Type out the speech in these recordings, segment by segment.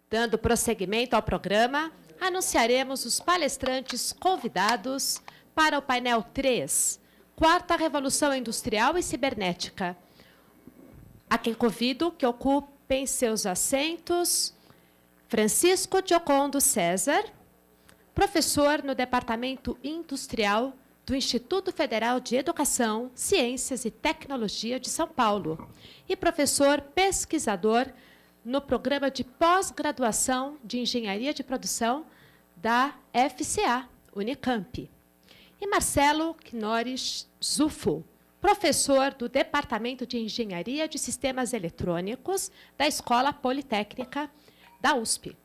Dando prosseguimento ao programa, anunciaremos os palestrantes convidados para o painel 3, Quarta Revolução Industrial e Cibernética. A quem convido que ocupem seus assentos: Francisco Giocondo César, professor no Departamento Industrial do Instituto Federal de Educação, Ciências e Tecnologia de São Paulo, e professor pesquisador no Programa de Pós-Graduação de Engenharia de Produção da FCA, Unicamp. E Marcelo Knorris Zufo, professor do Departamento de Engenharia de Sistemas Eletrônicos da Escola Politécnica da USP.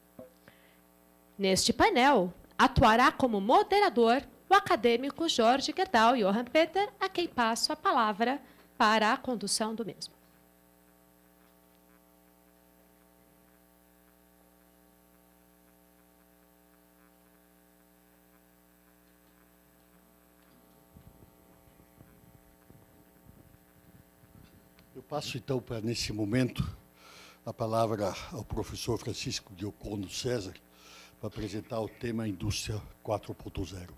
Neste painel, atuará como moderador o acadêmico Jorge Gerdau Johann Peter, a quem passo a palavra para a condução do mesmo. Eu passo, então, para, nesse momento, a palavra ao professor Francisco Giocondo César para apresentar o tema Indústria 4.0.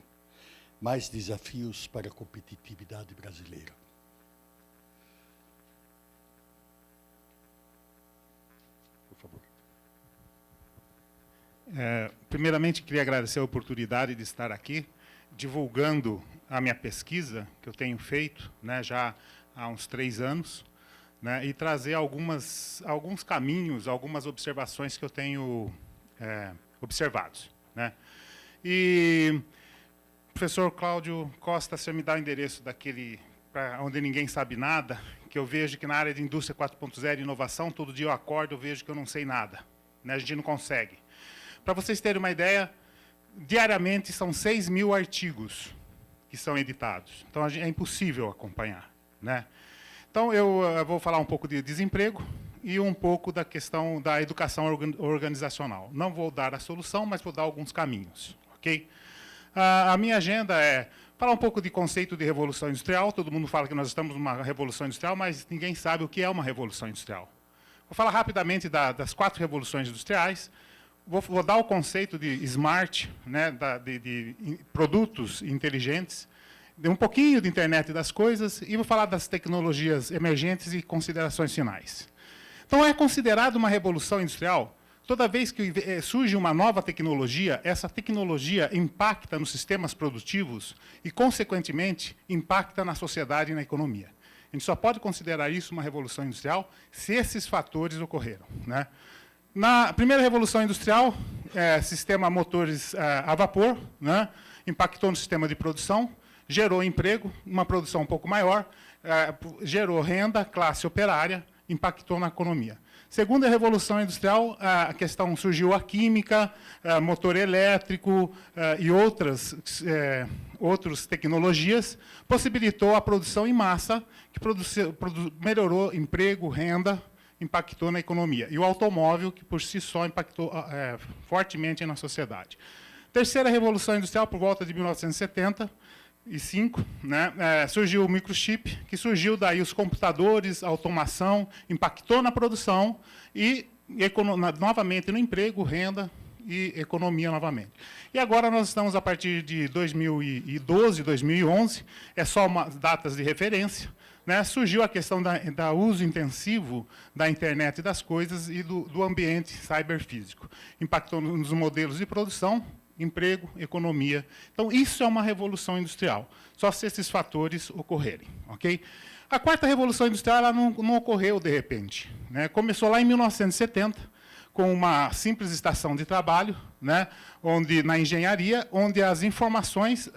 Mais desafios para a competitividade brasileira. Por favor. Primeiramente, queria agradecer a oportunidade de estar aqui, divulgando a minha pesquisa, que eu tenho feito, né, já há uns 3 anos, né, e trazer alguns caminhos, algumas observações que eu tenho observados, né. E o professor Cláudio Costa, você me dá o endereço daquele para onde ninguém sabe nada, que eu vejo que na área de indústria 4.0 e inovação, todo dia eu acordo, eu vejo que eu não sei nada, né, a gente não consegue. Para vocês terem uma ideia, diariamente são 6.000 artigos que são editados, então é impossível acompanhar, né. Então, eu vou falar um pouco de desemprego e um pouco da questão da educação organizacional. Não vou dar a solução, mas vou dar alguns caminhos, ok? A minha agenda é falar um pouco de conceito de revolução industrial. Todo mundo fala que nós estamos numa revolução industrial, mas ninguém sabe o que é uma revolução industrial. Vou falar rapidamente das 4 revoluções industriais. Vou dar o conceito de smart, né, de produtos inteligentes, um pouquinho de internet das coisas, e vou falar das tecnologias emergentes e considerações finais. Então, é considerado uma revolução industrial toda vez que surge uma nova tecnologia, essa tecnologia impacta nos sistemas produtivos e, consequentemente, impacta na sociedade e na economia. A gente só pode considerar isso uma revolução industrial se esses fatores ocorreram, né? Na primeira revolução industrial, sistema motores a vapor, né, impactou no sistema de produção, gerou emprego, uma produção um pouco maior, gerou renda, classe operária, impactou na economia. Segunda revolução industrial, a questão surgiu a química, motor elétrico e outras tecnologias, possibilitou a produção em massa, que melhorou emprego, renda, impactou na economia. E o automóvel, que por si só impactou fortemente na sociedade. Terceira revolução industrial, por volta de 1975, né, surgiu o microchip, que surgiu daí os computadores, a automação, impactou na produção e novamente no emprego, renda e economia novamente. E agora nós estamos a partir de 2012, 2011, é só datas de referência, né, surgiu a questão da uso intensivo da internet das coisas e do ambiente cyberfísico. Impactou nos modelos de produção, emprego, economia. Então, isso é uma revolução industrial, só se esses fatores ocorrerem, ok? A quarta revolução industrial ela não ocorreu de repente, né? Começou lá em 1970, com uma simples estação de trabalho, né, na engenharia, onde as informações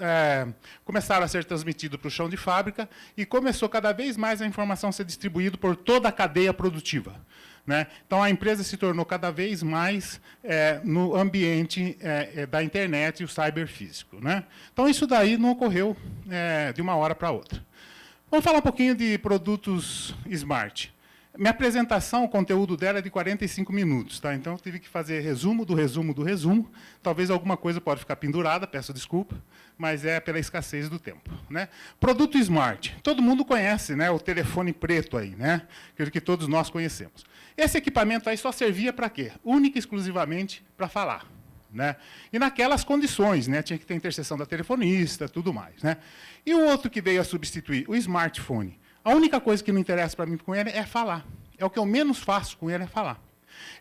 começaram a ser transmitidas para o chão de fábrica e começou cada vez mais a informação a ser distribuída por toda a cadeia produtiva, né? Então, a empresa se tornou cada vez mais no ambiente da internet e o cyberfísico, né? Então, isso daí não ocorreu de uma hora para outra. Vamos falar um pouquinho de produtos smart. Minha apresentação, o conteúdo dela é de 45 minutos, tá? Então, eu tive que fazer resumo do resumo do resumo. Talvez alguma coisa pode ficar pendurada, peço desculpa, mas é pela escassez do tempo, né? Produto smart. Todo mundo conhece, né, o telefone preto aí, né? Aquele que todos nós conhecemos. Esse equipamento aí só servia para quê? Única e exclusivamente para falar. Né? E naquelas condições, né? Tinha que ter interseção da telefonista, tudo mais. Né? E o outro que veio a substituir, o smartphone. A única coisa que não interessa para mim com ele é falar. É o que eu menos faço com ele, é falar.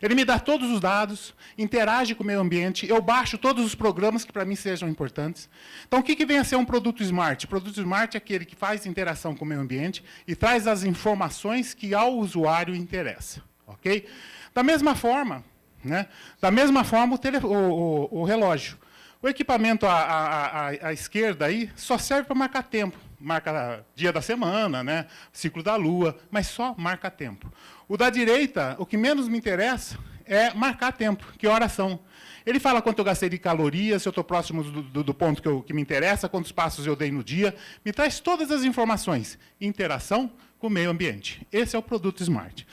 Ele me dá todos os dados, interage com o meio ambiente, eu baixo todos os programas que para mim sejam importantes. Então, o que vem a ser um produto smart? O produto smart é aquele que faz interação com o meio ambiente e traz as informações que ao usuário interessa. Okay? Da mesma forma, né? Da mesma forma o relógio. O equipamento à esquerda aí só serve para marcar tempo. Marca dia da semana, né? Ciclo da lua, mas só marca tempo. O da direita, o que menos me interessa é marcar tempo, que horas são. Ele fala quanto eu gastei de calorias, se eu estou próximo do ponto que me interessa, quantos passos eu dei no dia. Me traz todas as informações. Interação com o meio ambiente. Esse é o produto smart.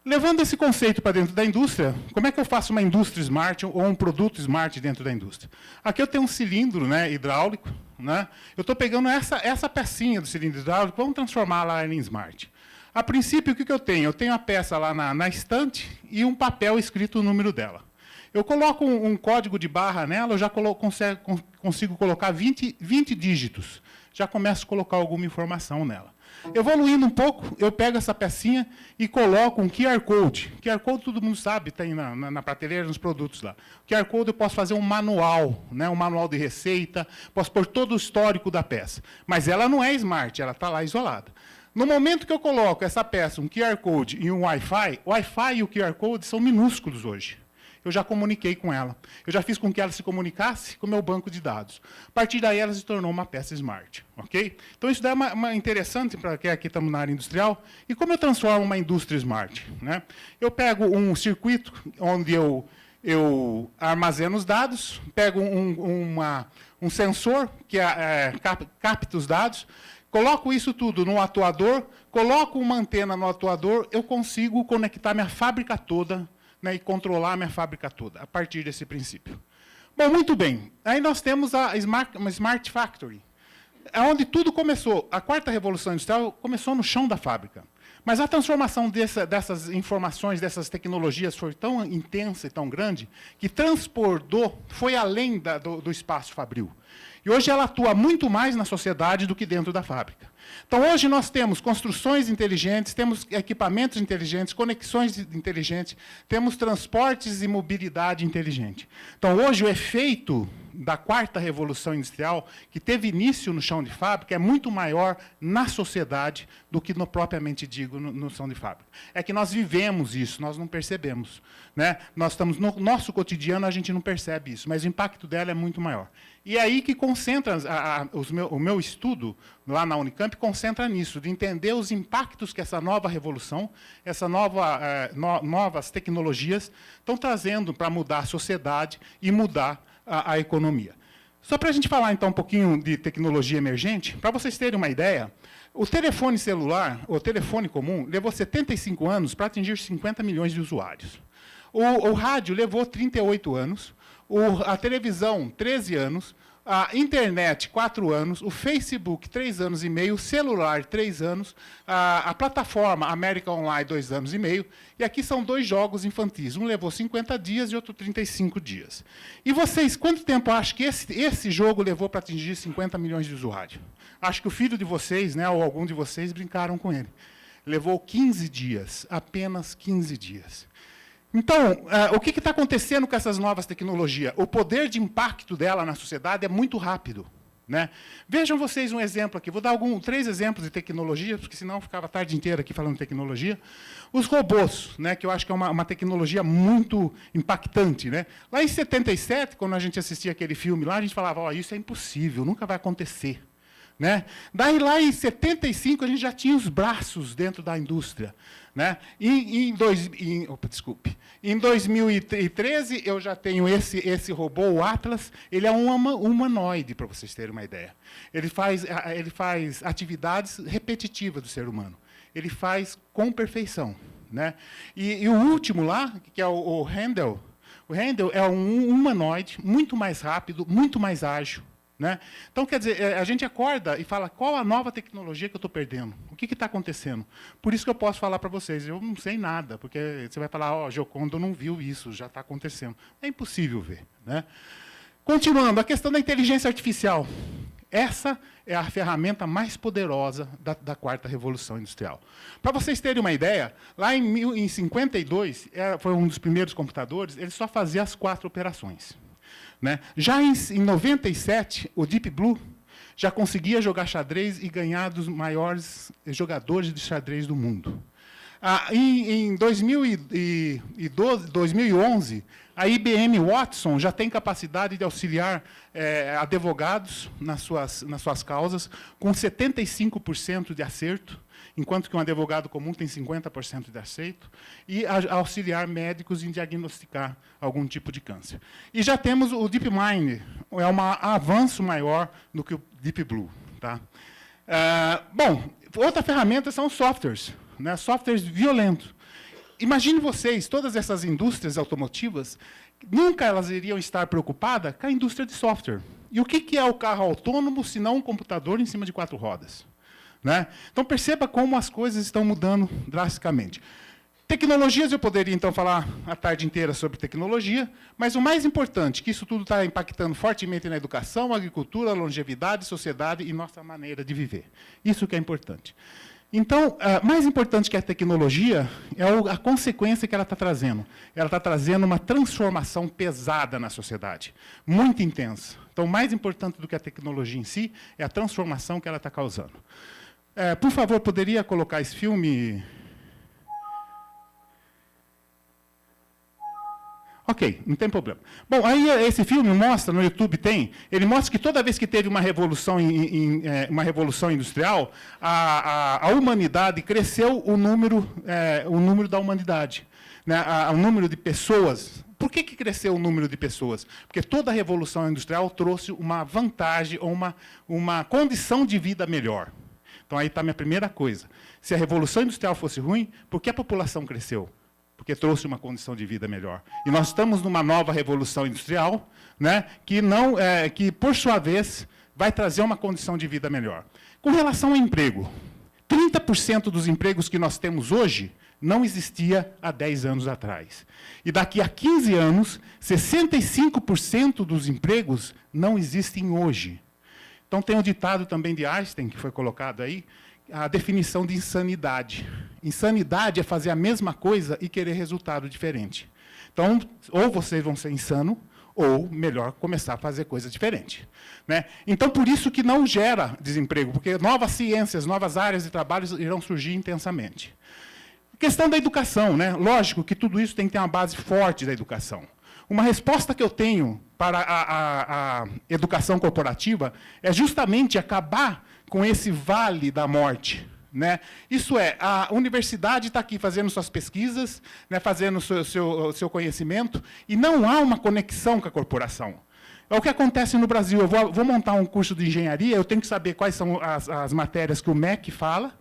Levando esse conceito para dentro da indústria, como é que eu faço uma indústria smart ou um produto smart dentro da indústria? Aqui eu tenho um cilindro, né, hidráulico. Né? Eu estou pegando essa pecinha do cilindro hidráulico, vamos transformá-la em smart. A princípio, o que eu tenho? Eu tenho a peça lá na estante e um papel escrito o número dela. Eu coloco um código de barra nela, eu já consigo colocar 20 dígitos. Já começo a colocar alguma informação nela. Evoluindo um pouco, eu pego essa pecinha e coloco um QR Code. QR Code todo mundo sabe, tem na prateleira, nos produtos lá. O QR Code eu posso fazer um manual, né, um manual de receita, posso pôr todo o histórico da peça. Mas ela não é smart, ela está lá isolada. No momento que eu coloco essa peça, um QR Code e um Wi-Fi, o Wi-Fi e o QR Code são minúsculos hoje. Eu já comuniquei com ela. Eu já fiz com que ela se comunicasse com o meu banco de dados. A partir daí, ela se tornou uma peça smart. Okay? Então, isso daí é uma interessante para quem aqui estamos na área industrial. E como eu transformo uma indústria smart? Né? Eu pego um circuito onde eu armazeno os dados, pego um sensor que capta os dados, coloco isso tudo no atuador, coloco uma antena no atuador, eu consigo conectar minha fábrica toda, né, e controlar a minha fábrica toda, a partir desse princípio. Bom, muito bem. Aí nós temos uma Smart Factory, onde tudo começou. A quarta revolução industrial começou no chão da fábrica. Mas a transformação dessas informações, dessas tecnologias, foi tão intensa e tão grande, que transbordou, foi além do espaço fabril. E hoje ela atua muito mais na sociedade do que dentro da fábrica. Então, hoje nós temos construções inteligentes, temos equipamentos inteligentes, conexões inteligentes, temos transportes e mobilidade inteligente. Então, hoje, o efeito da quarta revolução industrial, que teve início no chão de fábrica, é muito maior na sociedade do que, propriamente digo, no chão de fábrica. É que nós vivemos isso, nós não percebemos. Né? Nós estamos no nosso cotidiano, a gente não percebe isso, mas o impacto dela é muito maior. E é aí que concentra o meu estudo lá na Unicamp, concentra nisso, de entender os impactos que essa nova revolução, novas tecnologias estão trazendo para mudar a sociedade e mudar a economia. Só para a gente falar, então, um pouquinho de tecnologia emergente, para vocês terem uma ideia, o telefone celular, o telefone comum, levou 75 anos para atingir 50 milhões de usuários. O rádio levou 38 anos, a televisão, 13 anos, a internet, 4 anos, o Facebook, 3 anos e meio, o celular, 3 anos, a plataforma América Online, 2 anos e meio, e aqui são 2 jogos infantis. Um levou 50 dias e outro 35 dias. E vocês, quanto tempo acham que esse jogo levou para atingir 50 milhões de usuários? Acho que o filho de vocês, né, ou algum de vocês, brincaram com ele. Levou 15 dias, apenas 15 dias. Então, o que está acontecendo com essas novas tecnologias? O poder de impacto dela na sociedade é muito rápido. Né? Vejam vocês um exemplo aqui. Vou dar 3 exemplos de tecnologia, porque senão eu ficava a tarde inteira aqui falando de tecnologia. Os robôs, né, que eu acho que é uma tecnologia muito impactante. Né? Lá em 77, quando a gente assistia aquele filme lá, a gente falava, oh, isso é impossível, nunca vai acontecer. Né? Daí, lá em 75, a gente já tinha os braços dentro da indústria. Né? Em 2013, eu já tenho esse robô, o Atlas. Ele é um humanoide, para vocês terem uma ideia. Ele faz atividades repetitivas do ser humano. Ele faz com perfeição. Né? E o último lá, que é o Handel é um humanoide muito mais rápido, muito mais ágil. Né? Então, quer dizer, a gente acorda e fala, qual a nova tecnologia que eu estou perdendo? O que está acontecendo? Por isso que eu posso falar para vocês, eu não sei nada, porque você vai falar, ó, Giocondo não viu isso, já está acontecendo. É impossível ver. Né? Continuando, a questão da inteligência artificial. Essa é a ferramenta mais poderosa da quarta revolução industrial. Para vocês terem uma ideia, lá em 1952, foi um dos primeiros computadores, ele só fazia as 4 operações. Né? Já em 97, o Deep Blue já conseguia jogar xadrez e ganhar dos maiores jogadores de xadrez do mundo. Em 2011, a IBM Watson já tem capacidade de auxiliar advogados nas suas causas, com 75% de acerto, enquanto que um advogado comum tem 50% de acerto, e auxiliar médicos em diagnosticar algum tipo de câncer. E já temos o DeepMind, é um avanço maior do que o Deep Blue. Tá? Bom, outra ferramenta são os softwares, né? Softwares violentos. Imagine vocês, todas essas indústrias automotivas, nunca elas iriam estar preocupadas com a indústria de software. E o que é o carro autônomo, se não um computador em cima de 4 rodas? Né? Então, perceba como as coisas estão mudando drasticamente. Tecnologias, eu poderia, então, falar a tarde inteira sobre tecnologia, mas o mais importante, que isso tudo está impactando fortemente na educação, agricultura, longevidade, sociedade e nossa maneira de viver. Isso que é importante. Então, mais importante que a tecnologia é a consequência que ela está trazendo. Ela está trazendo uma transformação pesada na sociedade, muito intensa. Então, mais importante do que a tecnologia em si é a transformação que ela está causando. Por favor, poderia colocar esse filme? Ok, não tem problema. Bom, aí esse filme mostra, no YouTube ele mostra que toda vez que teve uma revolução, uma revolução industrial, a humanidade cresceu o número da humanidade, né, o número de pessoas. Por que cresceu o número de pessoas? Porque toda a revolução industrial trouxe uma vantagem ou uma condição de vida melhor. Então, aí está a minha primeira coisa. Se a Revolução Industrial fosse ruim, por que a população cresceu? Porque trouxe uma condição de vida melhor. E nós estamos numa nova Revolução Industrial, né, que, por sua vez, vai trazer uma condição de vida melhor. Com relação ao emprego, 30% dos empregos que nós temos hoje não existia há 10 anos atrás. E daqui a 15 anos, 65% dos empregos não existem hoje. Então, tem um ditado também de Einstein, que foi colocado aí, a definição de insanidade. Insanidade é fazer a mesma coisa e querer resultado diferente. Então, ou vocês vão ser insanos, ou, melhor, começar a fazer coisa diferente. Né? Então, por isso que não gera desemprego, porque novas ciências, novas áreas de trabalho irão surgir intensamente. Questão da educação. Né? Lógico que tudo isso tem que ter uma base forte da educação. Uma resposta que eu tenho para a educação corporativa é justamente acabar com esse vale da morte. Né? Isso é, a universidade está aqui fazendo suas pesquisas, né, fazendo o seu conhecimento, e não há uma conexão com a corporação. É o que acontece no Brasil. Eu vou montar um curso de engenharia, eu tenho que saber quais são as matérias que o MEC fala,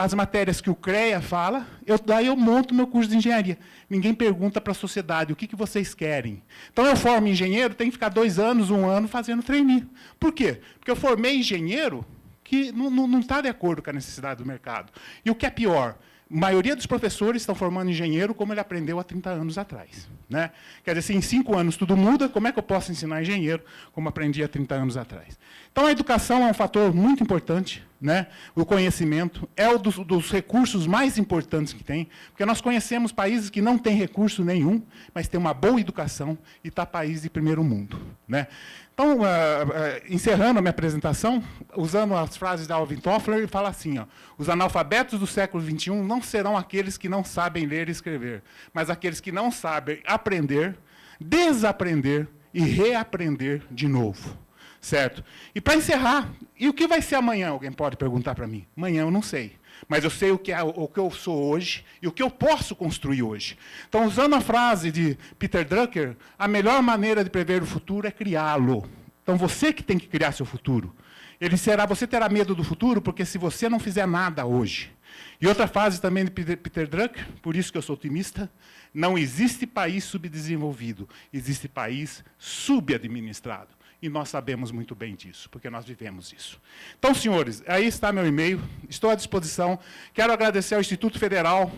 as matérias que o CREA fala, daí eu monto meu curso de engenharia. Ninguém pergunta para a sociedade o que vocês querem. Então, eu formo engenheiro, tenho que ficar 2 anos, 1 ano fazendo trainee. Por quê? Porque eu formei engenheiro que não está de acordo com a necessidade do mercado. E o que é pior, a maioria dos professores estão formando engenheiro como ele aprendeu há 30 anos atrás. Né? Quer dizer, se em 5 anos tudo muda, como é que eu posso ensinar engenheiro como aprendi há 30 anos atrás? Então, a educação é um fator muito importante. Né? O conhecimento é um dos recursos mais importantes que tem, porque nós conhecemos países que não têm recurso nenhum, mas têm uma boa educação e está país de primeiro mundo. Né? Então, encerrando a minha apresentação, usando as frases da Alvin Toffler, ele fala assim, ó, os analfabetos do século XXI não serão aqueles que não sabem ler e escrever, mas aqueles que não sabem aprender, desaprender e reaprender de novo. Certo? E para encerrar, e o que vai ser amanhã? Alguém pode perguntar para mim. Amanhã eu não sei. Mas eu sei o que eu sou hoje e o que eu posso construir hoje. Então, usando a frase de Peter Drucker, a melhor maneira de prever o futuro é criá-lo. Então, você que tem que criar seu futuro. Você terá medo do futuro, porque se você não fizer nada hoje. E outra frase também de Peter Drucker, por isso que eu sou otimista, não existe país subdesenvolvido, existe país subadministrado. e nós sabemos muito bem disso, porque nós vivemos isso. Então, senhores, aí está meu e-mail, estou à disposição. Quero agradecer ao Instituto Federal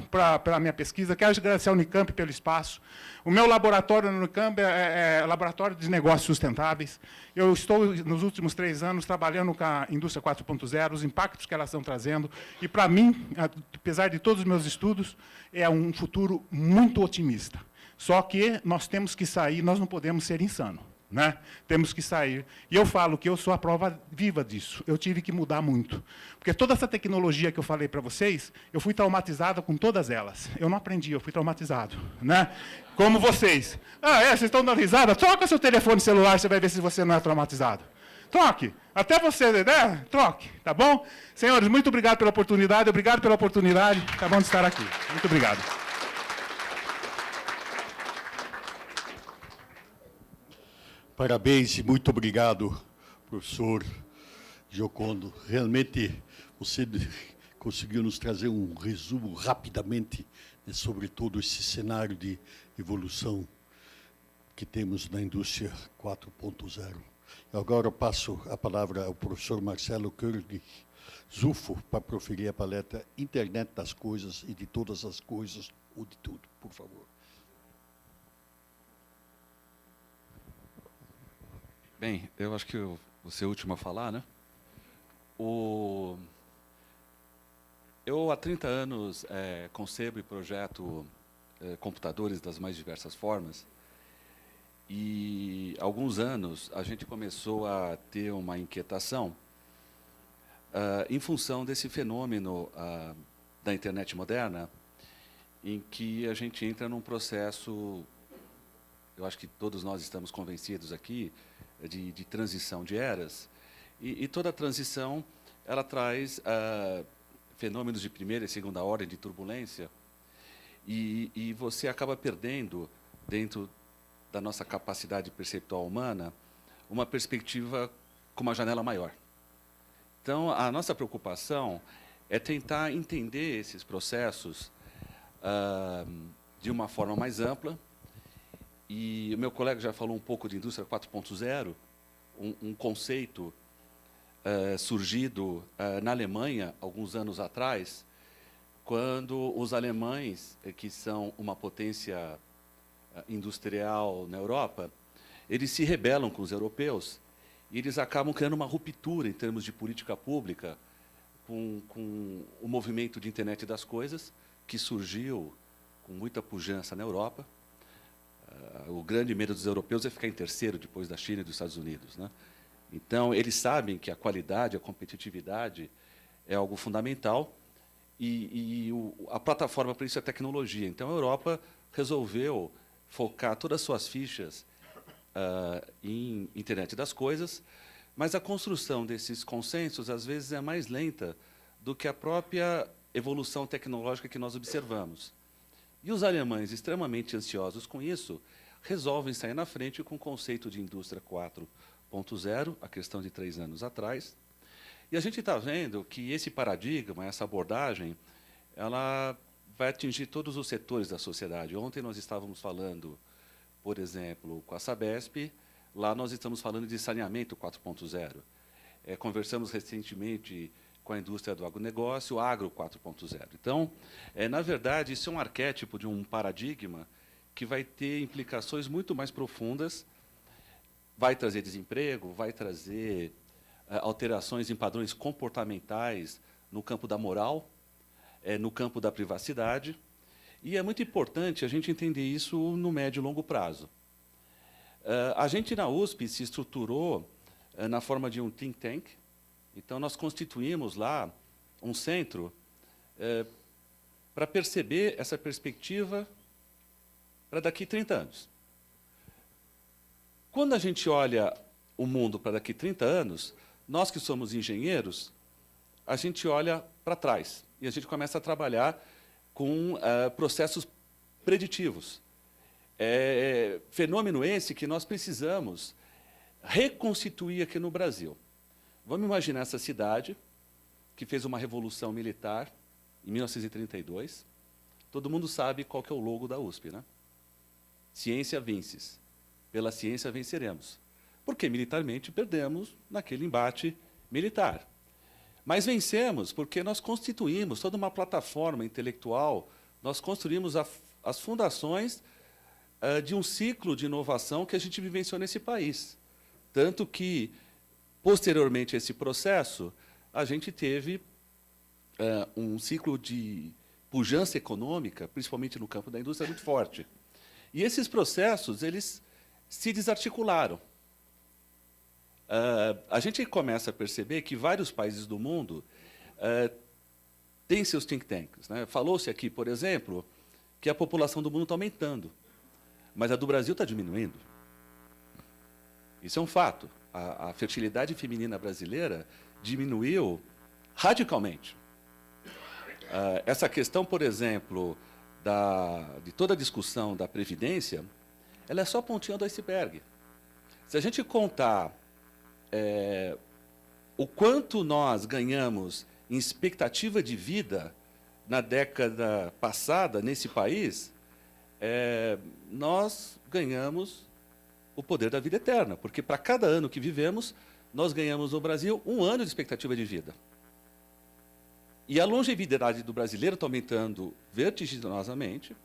pela minha pesquisa, quero agradecer ao Unicamp pelo espaço. O meu laboratório no Unicamp é Laboratório de Negócios Sustentáveis. Eu estou, nos últimos 3 anos, trabalhando com a indústria 4.0, os impactos que elas estão trazendo, e, para mim, apesar de todos os meus estudos, é um futuro muito otimista. Só que nós temos que sair, nós não podemos ser insanos. Né? Temos que sair. E eu falo que eu sou a prova viva disso. Eu tive que mudar muito. Porque toda essa tecnologia que eu falei para vocês, eu fui traumatizado com todas elas. Eu não aprendi, eu fui traumatizado. Né? Como vocês. Vocês estão dando risada? Troca seu telefone celular, você vai ver se você não é traumatizado. Troque. Até você, né? Troque. Tá bom? Senhores, muito obrigado pela oportunidade. Obrigado pela oportunidade. Tá bom de estar aqui. Muito obrigado. Parabéns e muito obrigado, professor Giocondo. Realmente, você conseguiu nos trazer um resumo rapidamente sobre todo esse cenário de evolução que temos na indústria 4.0. Agora eu passo a palavra ao professor Marcelo Koenig Zufo para proferir a palestra Internet das Coisas e de Todas as Coisas, ou de tudo, por favor. Bem, eu acho que eu vou ser o último a falar, né? Eu, há 30 anos, concebo e projeto computadores das mais diversas formas. E, há alguns anos, a gente começou a ter uma inquietação em função desse fenômeno da internet moderna, em que a gente entra num processo, eu acho que todos nós estamos convencidos aqui, de transição de eras, e toda transição ela traz fenômenos de primeira e segunda ordem de turbulência, e você acaba perdendo, dentro da nossa capacidade perceptual humana, uma perspectiva com uma janela maior. Então, a nossa preocupação é tentar entender esses processos de uma forma mais ampla. E o meu colega já falou um pouco de indústria 4.0, um conceito surgido na Alemanha, alguns anos atrás, quando os alemães, que são uma potência industrial na Europa, eles se rebelam com os europeus e eles acabam criando uma ruptura em termos de política pública com o movimento de internet das coisas, que surgiu com muita pujança na Europa. O grande medo dos europeus é ficar em terceiro depois da China e dos Estados Unidos, né? Então, eles sabem que a qualidade, a competitividade é algo fundamental e a plataforma para isso é a tecnologia. Então, a Europa resolveu focar todas as suas fichas em internet das coisas, mas a construção desses consensos, às vezes, é mais lenta do que a própria evolução tecnológica que nós observamos. E os alemães, extremamente ansiosos com isso, resolvem sair na frente com o conceito de indústria 4.0, a questão de 3 anos atrás. E a gente está vendo que esse paradigma, essa abordagem, ela vai atingir todos os setores da sociedade. Ontem nós estávamos falando, por exemplo, com a Sabesp, lá nós estamos falando de saneamento 4.0. Conversamos recentemente com a indústria do agronegócio, o agro 4.0. Então, na verdade, isso é um arquétipo de um paradigma que vai ter implicações muito mais profundas, vai trazer desemprego, vai trazer alterações em padrões comportamentais no campo da moral, no campo da privacidade, e é muito importante a gente entender isso no médio e longo prazo. A gente, na USP, se estruturou na forma de um think tank. Então, nós constituímos lá um centro para perceber essa perspectiva para daqui a 30 anos. Quando a gente olha o mundo para daqui a 30 anos, nós que somos engenheiros, a gente olha para trás e a gente começa a trabalhar com processos preditivos. Fenômeno esse que nós precisamos reconstituir aqui no Brasil. Vamos imaginar essa cidade que fez uma revolução militar em 1932. Todo mundo sabe qual que é o logo da USP, né? Ciência vences. Pela ciência venceremos. porque militarmente perdemos naquele embate militar. Mas vencemos porque nós constituímos toda uma plataforma intelectual, nós construímos as fundações de um ciclo de inovação que a gente vivenciou nesse país. Tanto que, posteriormente a esse processo, a gente teve um ciclo de pujança econômica, principalmente no campo da indústria, muito forte. E esses processos, eles se desarticularam. A gente começa a perceber que vários países do mundo têm seus think tanks, né? Falou-se aqui, por exemplo, que a população do mundo está aumentando, mas a do Brasil está diminuindo. Isso é um fato. A fertilidade feminina brasileira diminuiu radicalmente. Essa questão, por exemplo, de toda a discussão da Previdência, ela é só a pontinha do iceberg. Se a gente contar o quanto nós ganhamos em expectativa de vida na década passada nesse país, nós ganhamos o poder da vida eterna, porque para cada ano que vivemos, nós ganhamos no Brasil 1 ano de expectativa de vida. E a longevidade do brasileiro está aumentando vertiginosamente,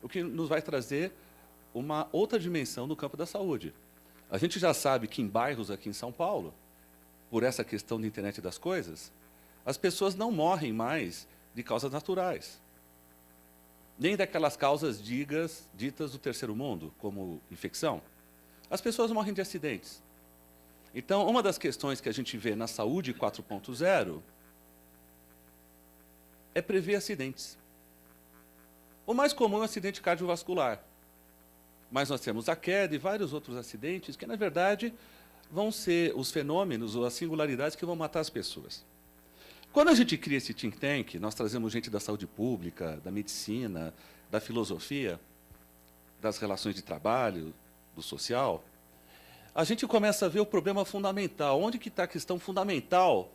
o que nos vai trazer uma outra dimensão no campo da saúde. A gente já sabe que em bairros aqui em São Paulo, por essa questão da internet das coisas, as pessoas não morrem mais de causas naturais, nem daquelas causas ditas do terceiro mundo, como infecção. As pessoas morrem de acidentes. Então, uma das questões que a gente vê na saúde 4.0 é prever acidentes. O mais comum é o acidente cardiovascular. Mas nós temos a queda e vários outros acidentes que, na verdade, vão ser os fenômenos ou as singularidades que vão matar as pessoas. Quando a gente cria esse think tank, nós trazemos gente da saúde pública, da medicina, da filosofia, das relações de trabalho, do social, a gente começa a ver o problema fundamental. Onde que está a questão fundamental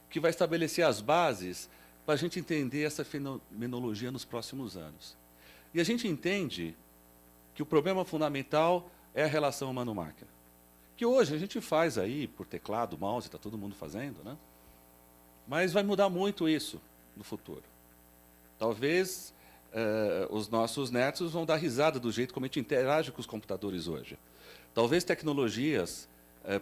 que vai estabelecer as bases para a gente entender essa fenomenologia nos próximos anos? E a gente entende que o problema fundamental é a relação humano-máquina. Que hoje a gente faz aí por teclado, mouse, está todo mundo fazendo, né? Mas vai mudar muito isso no futuro. Talvez os nossos netos vão dar risada do jeito como a gente interage com os computadores hoje. Talvez tecnologias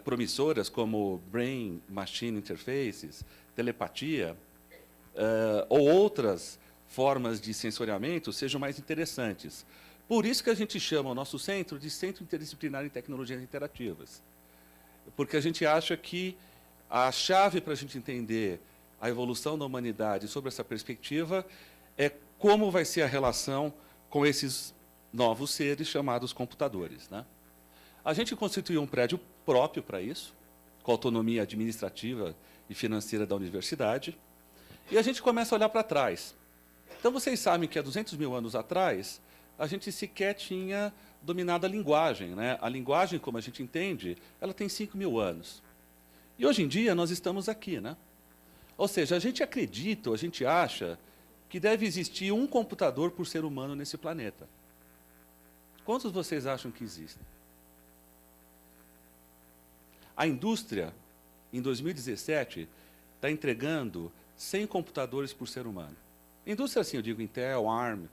promissoras como Brain-Machine Interfaces, telepatia, ou outras formas de sensoriamento sejam mais interessantes. Por isso que a gente chama o nosso centro de Centro Interdisciplinar em Tecnologias Interativas. Porque a gente acha que a chave para a gente entender a evolução da humanidade sob essa perspectiva é como vai ser a relação com esses novos seres chamados computadores, né? A gente constituiu um prédio próprio para isso, com autonomia administrativa e financeira da universidade, e a gente começa a olhar para trás. Então, vocês sabem que há 200 mil anos atrás, a gente sequer tinha dominado a linguagem, né? A linguagem, como a gente entende, ela tem 5 mil anos. E hoje em dia nós estamos aqui, né? Ou seja, a gente acredita, a gente acha que deve existir um computador por ser humano nesse planeta. Quantos vocês acham que existem? A indústria, em 2017, está entregando 100 computadores por ser humano. Indústria, assim, eu digo Intel, ARM.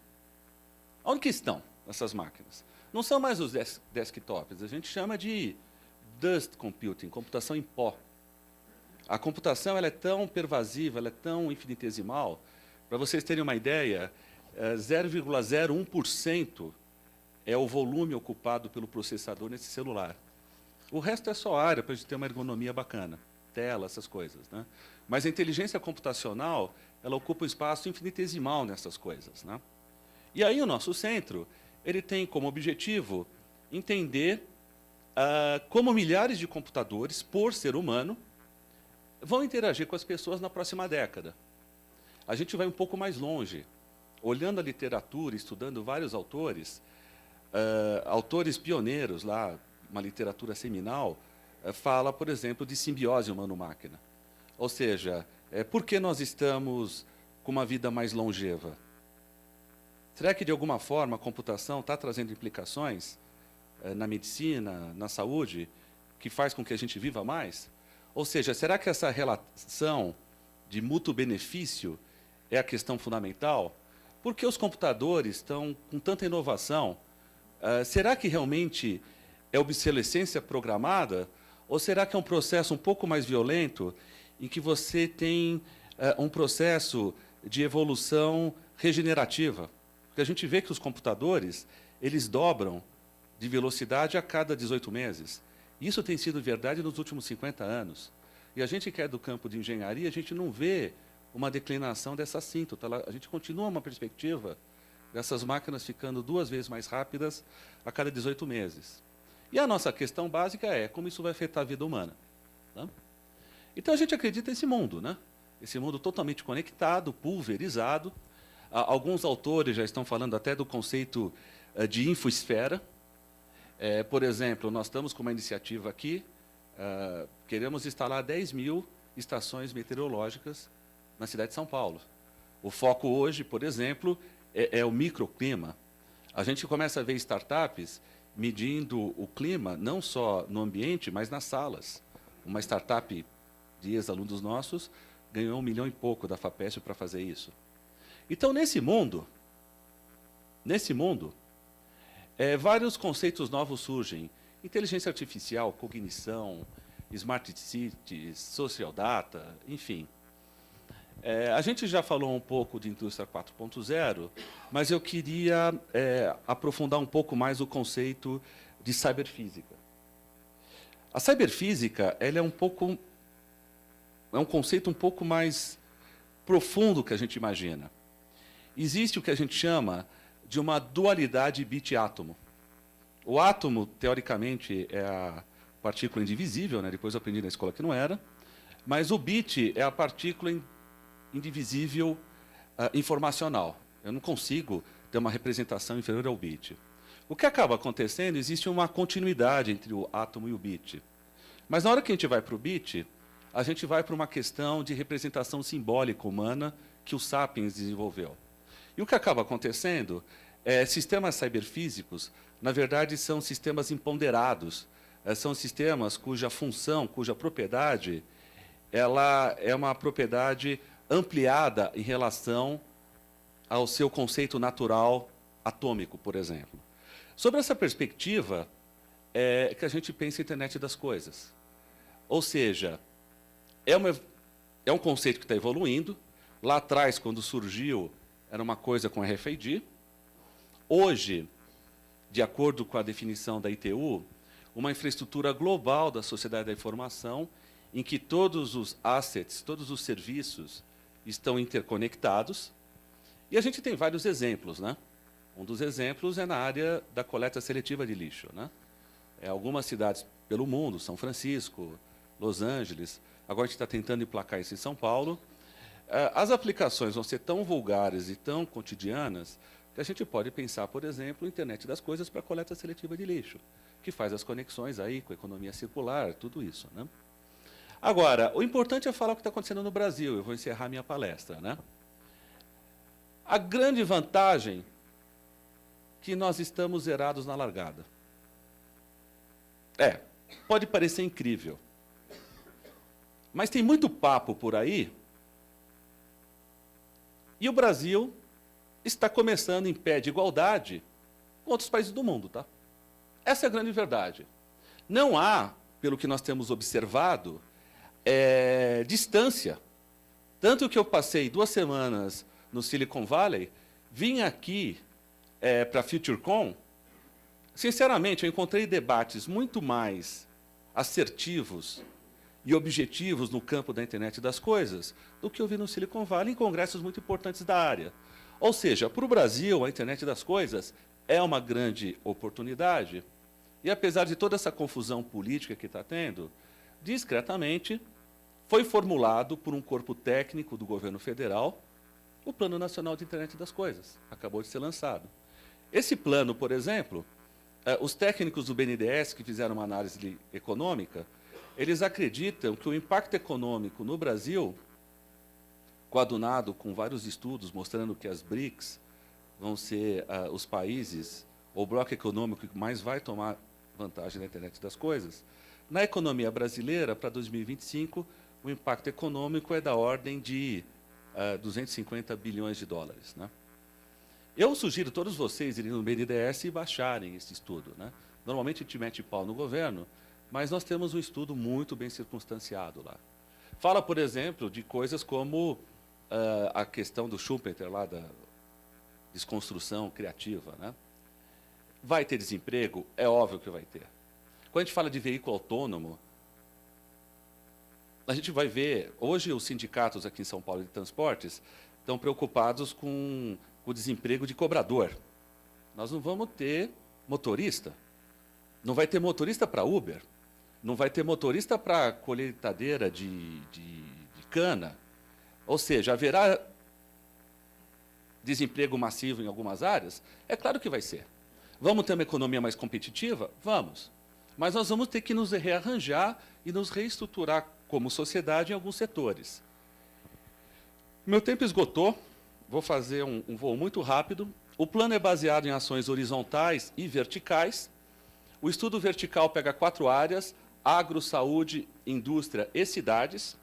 Onde que estão essas máquinas? Não são mais os desktops, a gente chama de dust computing, computação em pó. A computação ela é tão pervasiva, ela é tão infinitesimal, para vocês terem uma ideia, 0,01% é o volume ocupado pelo processador nesse celular. O resto é só área para a gente ter uma ergonomia bacana, tela, essas coisas, né? Mas a inteligência computacional, ela ocupa um espaço infinitesimal nessas coisas, né? E aí o nosso centro, ele tem como objetivo entender como milhares de computadores, por ser humano, vão interagir com as pessoas na próxima década. A gente vai um pouco mais longe, olhando a literatura, estudando vários autores, autores pioneiros lá, uma literatura seminal, fala, por exemplo, de simbiose humano-máquina. Ou seja, por que nós estamos com uma vida mais longeva? Será que, de alguma forma, a computação está trazendo implicações na medicina, na saúde, que faz com que a gente viva mais? Ou seja, será que essa relação de mútuo benefício é a questão fundamental? Por que os computadores estão com tanta inovação? Será que realmente é obsolescência programada? Ou será que é um processo um pouco mais violento, em que você tem um processo de evolução regenerativa? Porque a gente vê que os computadores, eles dobram de velocidade a cada 18 meses. Isso tem sido verdade nos últimos 50 anos. E a gente que é do campo de engenharia, a gente não vê uma declinação dessa assíntota. A gente continua uma perspectiva dessas máquinas ficando 2 vezes mais rápidas a cada 18 meses. E a nossa questão básica é como isso vai afetar a vida humana. Tá? Então a gente acredita nesse mundo, né? Esse mundo totalmente conectado, pulverizado. Alguns autores já estão falando até do conceito de infoesfera. Por exemplo, nós estamos com uma iniciativa aqui, queremos instalar 10.000 estações meteorológicas na cidade de São Paulo. O foco hoje, por exemplo, é o microclima. A gente começa a ver startups medindo o clima, não só no ambiente, mas nas salas. Uma startup de ex-alunos nossos ganhou 1 milhão e pouco da FAPESP para fazer isso. Então, nesse mundo, vários conceitos novos surgem. Inteligência artificial, cognição, smart cities, social data, enfim. A gente já falou um pouco de indústria 4.0, mas eu queria aprofundar um pouco mais o conceito de cyberfísica. A cyberfísica, ela é um conceito um pouco mais profundo que a gente imagina. Existe o que a gente chama de uma dualidade bit-átomo. O átomo, teoricamente, é a partícula indivisível, né? Depois eu aprendi na escola que não era, mas o bit é a partícula indivisível informacional. Eu não consigo ter uma representação inferior ao bit. O que acaba acontecendo, existe uma continuidade entre o átomo e o bit. Mas na hora que a gente vai para o bit, a gente vai para uma questão de representação simbólica humana que o Sapiens desenvolveu. E o que acaba acontecendo sistemas cyberfísicos, na verdade, são sistemas imponderados. São sistemas cuja função, cuja propriedade, ela é uma propriedade ampliada em relação ao seu conceito natural atômico, por exemplo. Sobre essa perspectiva, é que a gente pensa em internet das coisas. Ou seja, é um conceito que está evoluindo. Lá atrás, quando surgiu, era uma coisa com RFID. Hoje, de acordo com a definição da ITU, uma infraestrutura global da sociedade da informação, em que todos os assets, todos os serviços estão interconectados. E a gente tem vários exemplos, né? Um dos exemplos é na área da coleta seletiva de lixo, né? Algumas cidades pelo mundo, São Francisco, Los Angeles, agora a gente está tentando emplacar isso em São Paulo. As aplicações vão ser tão vulgares e tão cotidianas que a gente pode pensar, por exemplo, a internet das coisas para a coleta seletiva de lixo, que faz as conexões aí com a economia circular, tudo isso, né? Agora, o importante é falar o que está acontecendo no Brasil. Eu vou encerrar minha palestra, né? A grande vantagem é que nós estamos zerados na largada. Pode parecer incrível, mas tem muito papo por aí, e o Brasil está começando em pé de igualdade com outros países do mundo, tá? Essa é a grande verdade. Não há, pelo que nós temos observado, distância. Tanto que eu passei 2 semanas no Silicon Valley, vim aqui para a FutureCon. Sinceramente, eu encontrei debates muito mais assertivos e objetivos no campo da internet das coisas do que eu vi no Silicon Valley em congressos muito importantes da área. Ou seja, para o Brasil, a internet das coisas é uma grande oportunidade. E apesar de toda essa confusão política que está tendo, discretamente foi formulado por um corpo técnico do governo federal o Plano Nacional de Internet das Coisas. Acabou de ser lançado. Esse plano, por exemplo, os técnicos do BNDES que fizeram uma análise econômica, eles acreditam que o impacto econômico no Brasil, coadunado com vários estudos mostrando que as BRICS vão ser os países, ou bloco econômico que mais vai tomar vantagem da internet das coisas. Na economia brasileira, para 2025, o impacto econômico é da ordem de 250 bilhões de dólares. Né? Eu sugiro a todos vocês irem no BNDES e baixarem esse estudo. Né? Normalmente a gente mete pau no governo, mas nós temos um estudo muito bem circunstanciado lá. Fala, por exemplo, de coisas como a questão do Schumpeter, lá da desconstrução criativa. Né? Vai ter desemprego? É óbvio que vai ter. Quando a gente fala de veículo autônomo, a gente vai ver, hoje os sindicatos aqui em São Paulo de transportes estão preocupados com o desemprego de cobrador. Nós não vamos ter motorista. Não vai ter motorista para Uber. Não vai ter motorista para colheitadeira de cana. Ou seja, haverá desemprego massivo em algumas áreas? É claro que vai ser. Vamos ter uma economia mais competitiva? Vamos. Mas nós vamos ter que nos rearranjar e nos reestruturar como sociedade em alguns setores. Meu tempo esgotou, vou fazer um voo muito rápido. O plano é baseado em ações horizontais e verticais. O estudo vertical pega 4 áreas: agro, saúde, indústria e cidades.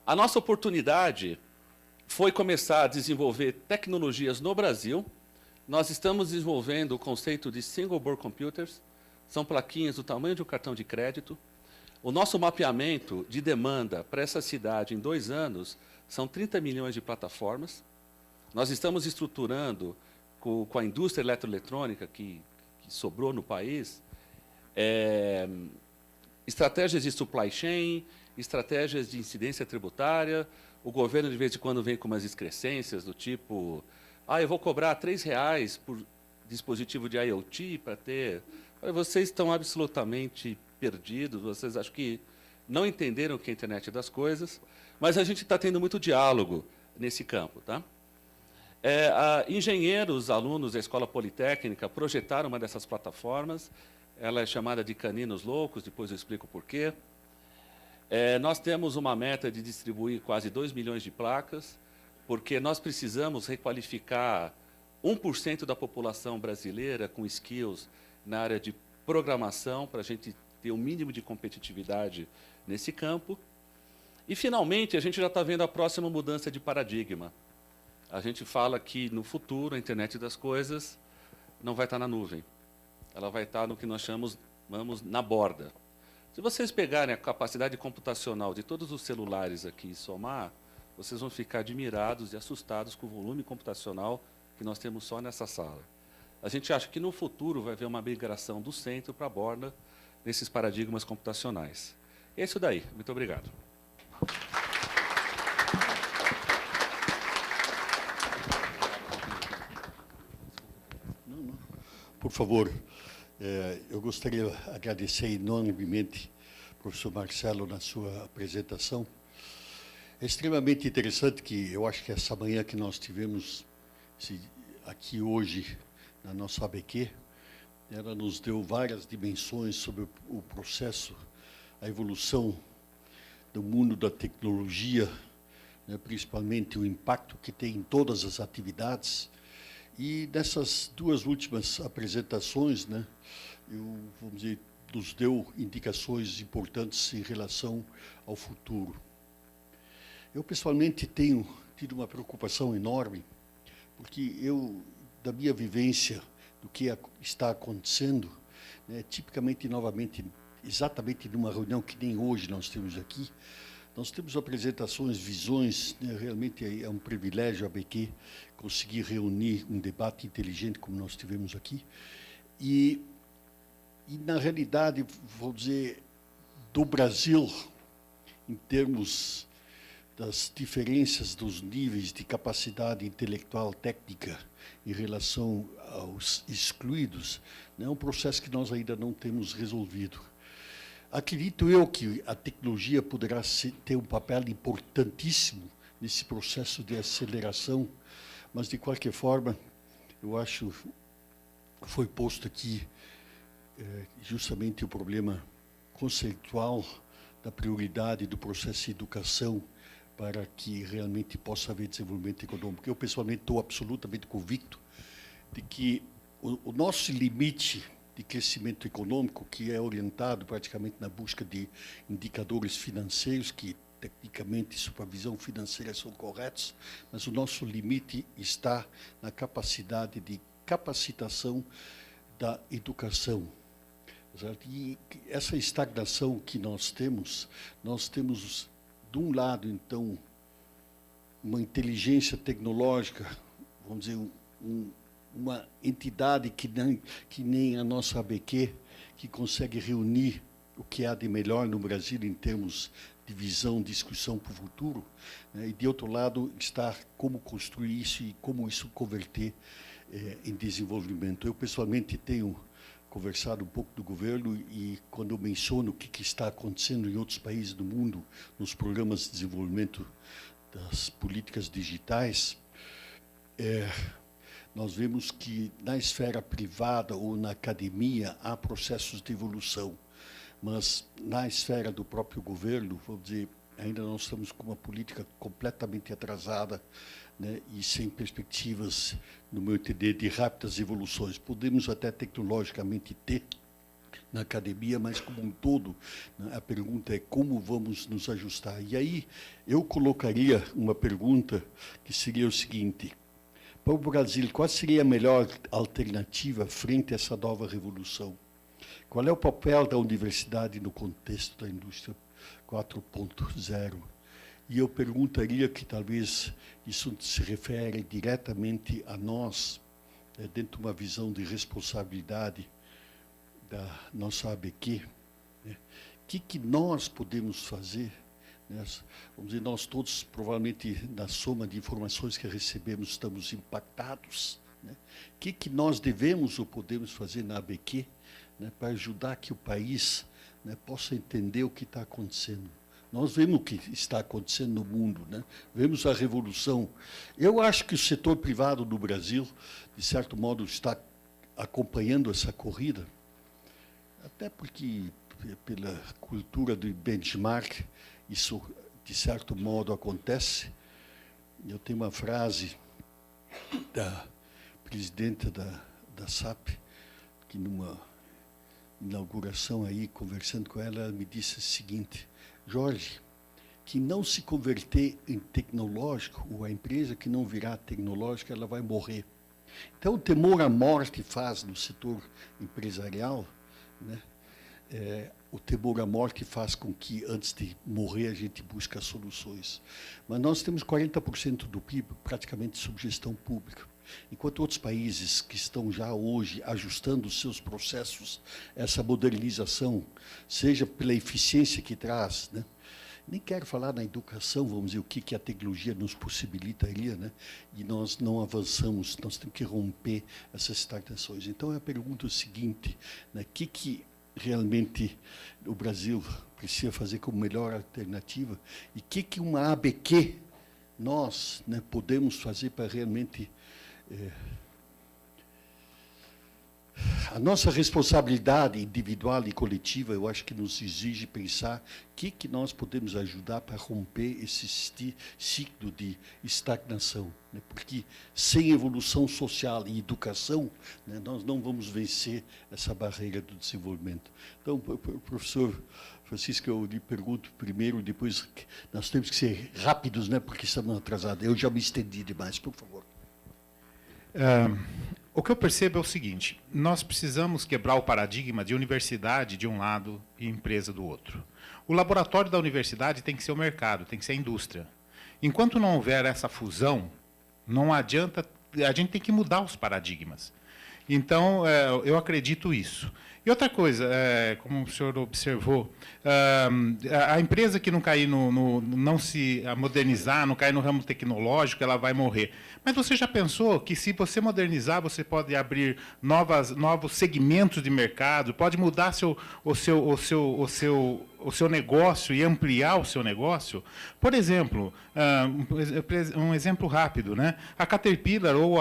A nossa oportunidade foi começar a desenvolver tecnologias no Brasil. Nós estamos desenvolvendo o conceito de single board computers, são plaquinhas do tamanho de um cartão de crédito. O nosso mapeamento de demanda para essa cidade em 2 anos são 30 milhões de plataformas. Nós estamos estruturando com a indústria eletroeletrônica que sobrou no país, estratégias de supply chain, estratégias de incidência tributária. O governo, de vez em quando, vem com umas excrescências do tipo: eu vou cobrar R$3 por dispositivo de IoT para ter... Vocês estão absolutamente perdidos, vocês acho que não entenderam o que é a internet das coisas, mas a gente está tendo muito diálogo nesse campo. Tá? Engenheiros, alunos da Escola Politécnica projetaram uma dessas plataformas, ela é chamada de Caninos Loucos, depois eu explico por quê. Nós temos uma meta de distribuir quase 2 milhões de placas, porque nós precisamos requalificar 1% da população brasileira com skills na área de programação, para a gente ter um mínimo de competitividade nesse campo. E, finalmente, a gente já está vendo a próxima mudança de paradigma. A gente fala que, no futuro, a internet das coisas não vai estar na nuvem. Ela vai estar no que nós chamamos na borda. Se vocês pegarem a capacidade computacional de todos os celulares aqui e somar, vocês vão ficar admirados e assustados com o volume computacional que nós temos só nessa sala. A gente acha que no futuro vai haver uma migração do centro para a borda nesses paradigmas computacionais. É isso daí. Muito obrigado. Por favor, eu gostaria de agradecer enormemente ao professor Marcelo na sua apresentação. É extremamente interessante que eu acho que essa manhã que nós tivemos aqui hoje na nossa ABQ, ela nos deu várias dimensões sobre o processo, a evolução do mundo da tecnologia, né, principalmente o impacto que tem em todas as atividades. E nessas 2 últimas apresentações, né, vamos dizer, nos deu indicações importantes em relação ao futuro. Eu, pessoalmente, tenho tido uma preocupação enorme, porque da minha vivência, do que está acontecendo, né, tipicamente, novamente, exatamente numa reunião que nem hoje nós temos aqui, nós temos apresentações, visões, né, realmente é um privilégio a ABQ conseguir reunir um debate inteligente como nós tivemos aqui. E na realidade, vou dizer, do Brasil, em termos das diferenças dos níveis de capacidade intelectual técnica em relação aos excluídos, né, é um processo que nós ainda não temos resolvido. Acredito eu que a tecnologia poderá ter um papel importantíssimo nesse processo de aceleração, mas, de qualquer forma, eu acho que foi posto aqui justamente o problema conceitual da prioridade do processo de educação para que realmente possa haver desenvolvimento econômico. Eu, pessoalmente, estou absolutamente convicto de que o nosso limite de crescimento econômico que é orientado praticamente na busca de indicadores financeiros que, tecnicamente, supervisão financeira são corretos, mas o nosso limite está na capacidade de capacitação da educação. E essa estagnação que nós temos, de um lado, então, uma inteligência tecnológica, vamos dizer, uma entidade que nem a nossa ABQ, que consegue reunir o que há de melhor no Brasil em termos de visão, discussão para o futuro, né? E, de outro lado, está como construir isso e como isso converter em desenvolvimento. Eu, pessoalmente, tenho conversado um pouco do governo e, quando eu menciono o que está acontecendo em outros países do mundo, nos programas de desenvolvimento das políticas digitais, nós vemos que na esfera privada ou na academia há processos de evolução, mas na esfera do próprio governo, vamos dizer, ainda nós estamos com uma política completamente atrasada, né, e sem perspectivas, no meu entender, de rápidas evoluções. Podemos até tecnologicamente ter na academia, mas como um todo, né, a pergunta é como vamos nos ajustar. E aí eu colocaria uma pergunta que seria o seguinte: para o Brasil, qual seria a melhor alternativa frente a essa nova revolução? Qual é o papel da universidade no contexto da indústria 4.0? E eu perguntaria que talvez isso se refere diretamente a nós, dentro de uma visão de responsabilidade da nossa ABQ, né? O que nós podemos fazer? Né? Vamos dizer, nós todos, provavelmente, na soma de informações que recebemos, estamos impactados. Né? O que nós devemos ou podemos fazer na ABQ, né, para ajudar que o país, né, possa entender o que está acontecendo? Nós vemos o que está acontecendo no mundo, né? Vemos a revolução. Eu acho que o setor privado do Brasil, de certo modo, está acompanhando essa corrida, até porque, pela cultura do benchmark, isso, de certo modo, acontece. Eu tenho uma frase da presidenta da SAP, que numa inauguração aí, conversando com ela, ela me disse o seguinte: Jorge, que não se converter em tecnológico, ou a empresa que não virar tecnológica, ela vai morrer. Então, o temor à morte faz no setor empresarial, né? O temor à morte faz com que, antes de morrer, a gente busque soluções. Mas nós temos 40% do PIB praticamente sob gestão pública. Enquanto outros países que estão já hoje ajustando os seus processos, essa modernização, seja pela eficiência que traz, né? Nem quero falar na educação, vamos dizer, o que a tecnologia nos possibilitaria, né? E nós não avançamos, nós temos que romper essas estagnações. Então, a pergunta é o seguinte, né? O que realmente o Brasil precisa fazer como melhor alternativa e o que uma ABQ nós, né, podemos fazer para realmente... A nossa responsabilidade individual e coletiva, eu acho que nos exige pensar o que nós podemos ajudar para romper esse ciclo de estagnação, né? Porque sem evolução social e educação, né, nós não vamos vencer essa barreira do desenvolvimento. Então, professor Francisco, eu lhe pergunto primeiro, depois nós temos que ser rápidos, né, porque estamos atrasados. Eu já me estendi demais, por favor. O que eu percebo é o seguinte: nós precisamos quebrar o paradigma de universidade de um lado e empresa do outro. O laboratório da universidade tem que ser o mercado, tem que ser a indústria. Enquanto não houver essa fusão, não adianta, a gente tem que mudar os paradigmas. Então, eu acredito isso. E outra coisa, como o senhor observou, a empresa que não cair não se modernizar, não cair no ramo tecnológico, ela vai morrer. Mas você já pensou que, se você modernizar, você pode abrir novos segmentos de mercado, pode mudar o seu negócio e ampliar o seu negócio. Por exemplo, um exemplo rápido, né? A Caterpillar ou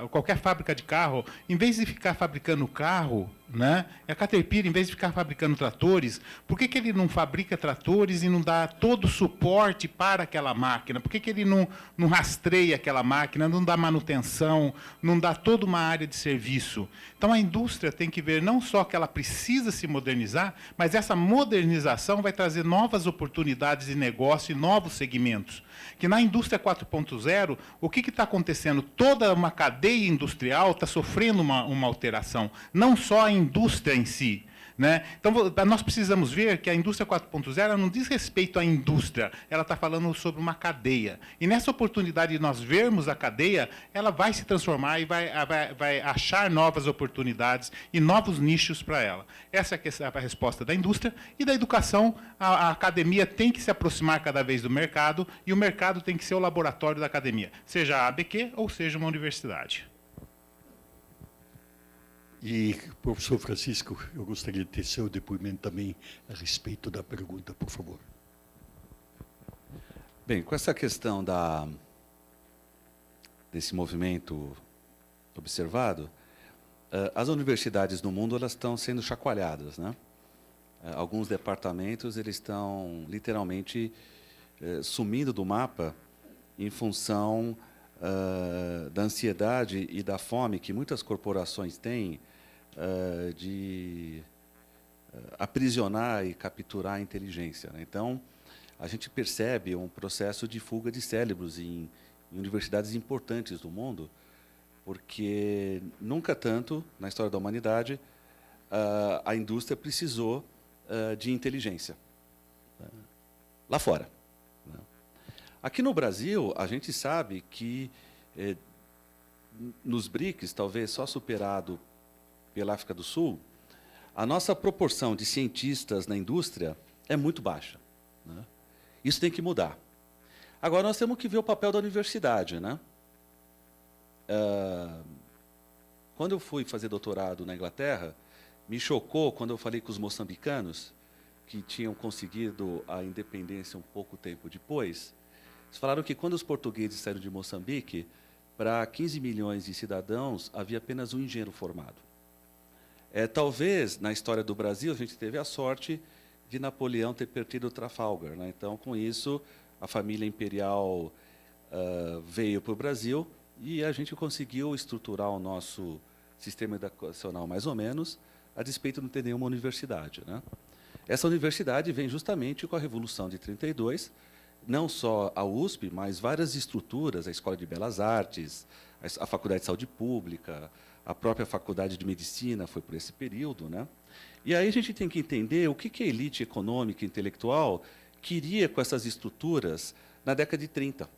qualquer fábrica de carro, em vez de ficar fabricando carro, né? A Caterpillar, em vez de ficar fabricando tratores, por que ele não fabrica tratores e não dá todo o suporte para aquela máquina? Por que ele não rastreia aquela máquina, não dá manutenção, não dá toda uma área de serviço? Então, a indústria tem que ver não só que ela precisa se modernizar, mas essa modernização vai trazer novas oportunidades de negócio e novos segmentos. Que na indústria 4.0, o que está acontecendo? Toda uma cadeia industrial está sofrendo uma alteração, não só a indústria em si. Né? Então, nós precisamos ver que a indústria 4.0 não diz respeito à indústria, ela está falando sobre uma cadeia. E nessa oportunidade de nós vermos a cadeia, ela vai se transformar e vai achar novas oportunidades e novos nichos para ela. Essa é a resposta da indústria. E da educação, a academia tem que se aproximar cada vez do mercado e o mercado tem que ser o laboratório da academia, seja a ABQ ou seja uma universidade. E, professor Francisco, eu gostaria de ter seu depoimento também a respeito da pergunta, por favor. Bem, com essa questão desse movimento observado, as universidades no mundo elas estão sendo chacoalhadas, né? Alguns departamentos eles estão literalmente sumindo do mapa em função da ansiedade e da fome que muitas corporações têm de aprisionar e capturar a inteligência, né? Então, a gente percebe um processo de fuga de cérebros em universidades importantes do mundo, porque nunca tanto, na história da humanidade, a indústria precisou de inteligência. Lá fora. Né? Aqui no Brasil, a gente sabe que, nos BRICS, talvez só superado pela África do Sul, a nossa proporção de cientistas na indústria é muito baixa. Né? Isso tem que mudar. Agora, nós temos que ver o papel da universidade. Né? Quando eu fui fazer doutorado na Inglaterra, me chocou quando eu falei com os moçambicanos, que tinham conseguido a independência um pouco tempo depois. Eles falaram que quando os portugueses saíram de Moçambique, para 15 milhões de cidadãos, havia apenas um engenheiro formado. Talvez, na história do Brasil, a gente teve a sorte de Napoleão ter perdido o Trafalgar. Né? Então, com isso, a família imperial veio para o Brasil e a gente conseguiu estruturar o nosso sistema educacional mais ou menos, a despeito de não ter nenhuma universidade. Né? Essa universidade vem justamente com a Revolução de 32, não só a USP, mas várias estruturas, a Escola de Belas Artes, a Faculdade de Saúde Pública, a própria Faculdade de Medicina foi por esse período. Né? E aí a gente tem que entender o que a elite econômica e intelectual queria com essas estruturas na década de 30.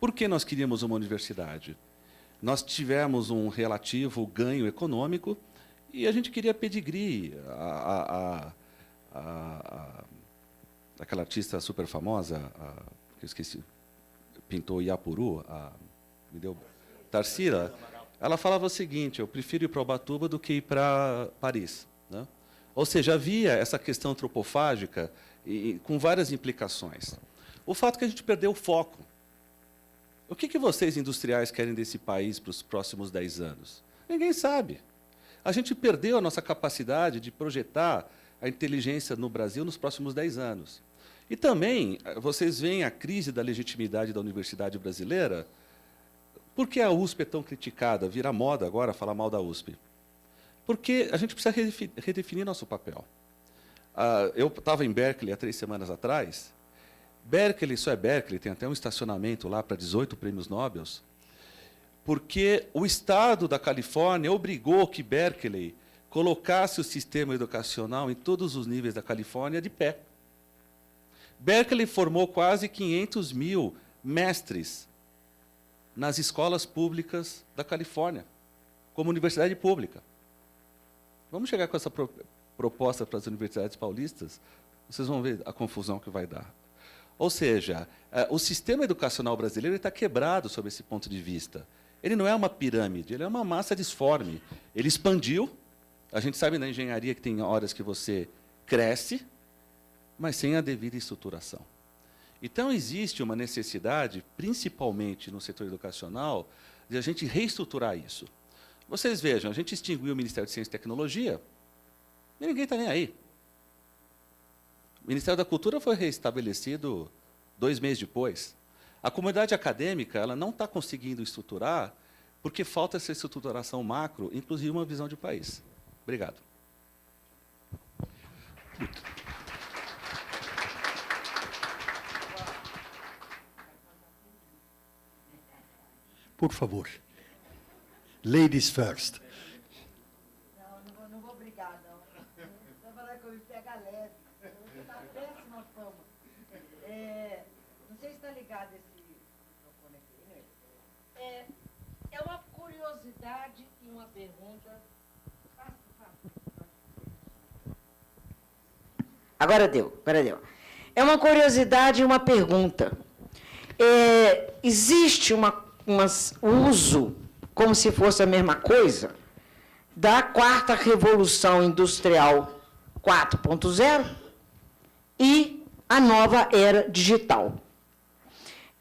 Por que nós queríamos uma universidade? Nós tivemos um relativo ganho econômico e a gente queria pedigree. Aquela artista super famosa, que eu esqueci, pintou Iapuru, me deu Tarsila, ela falava o seguinte: eu prefiro ir para Ubatuba do que ir para Paris. Né? Ou seja, havia essa questão antropofágica com várias implicações. O fato é que a gente perdeu o foco. O que vocês, industriais, querem desse país para os próximos 10 anos? Ninguém sabe. A gente perdeu a nossa capacidade de projetar a inteligência no Brasil nos próximos 10 anos. E também, vocês veem a crise da legitimidade da universidade brasileira. Por que a USP é tão criticada? Vira moda agora falar mal da USP. Porque a gente precisa redefinir nosso papel. Eu estava em Berkeley há 3 semanas atrás. Berkeley só é Berkeley, tem até um estacionamento lá para 18 prêmios Nobel, porque o Estado da Califórnia obrigou que Berkeley colocasse o sistema educacional em todos os níveis da Califórnia de pé. Berkeley formou quase 500 mil mestres nas escolas públicas da Califórnia, como universidade pública. Vamos chegar com essa proposta para as universidades paulistas, vocês vão ver a confusão que vai dar. Ou seja, o sistema educacional brasileiro está quebrado sob esse ponto de vista. Ele não é uma pirâmide, ele é uma massa disforme. Ele expandiu, A gente sabe na engenharia que tem horas que você cresce, mas sem a devida estruturação. Então, existe uma necessidade, principalmente no setor educacional, de a gente reestruturar isso. Vocês vejam, a gente extinguiu o Ministério de Ciência e Tecnologia e ninguém está nem aí. O Ministério da Cultura foi restabelecido 2 meses depois. A comunidade acadêmica ela não está conseguindo estruturar porque falta essa estruturação macro, inclusive uma visão de país. Obrigado. Por favor. Ladies first. Não vou brigar, não. Vai falar que eu me pego leve. Você está péssima fama. Não sei se está ligado esse microfone aqui, né? É uma curiosidade e uma pergunta. Agora deu. É uma curiosidade e uma pergunta. Existe um uso, como se fosse a mesma coisa, da quarta revolução industrial 4.0 e a nova era digital.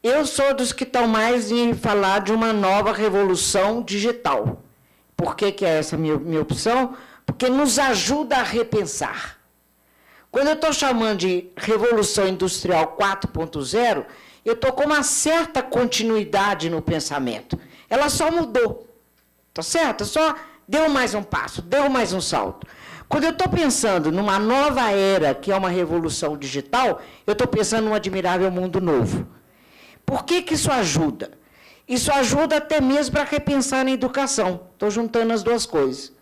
Eu sou dos que estão mais em falar de uma nova revolução digital. Por que é essa minha opção? Porque nos ajuda a repensar. Quando eu estou chamando de Revolução Industrial 4.0, eu estou com uma certa continuidade no pensamento. Ela só mudou, tá certo? Só deu mais um passo, deu mais um salto. Quando eu estou pensando numa nova era, que é uma revolução digital, eu estou pensando num admirável mundo novo. Por que isso ajuda? Isso ajuda até mesmo para repensar na educação. Estou juntando as duas coisas.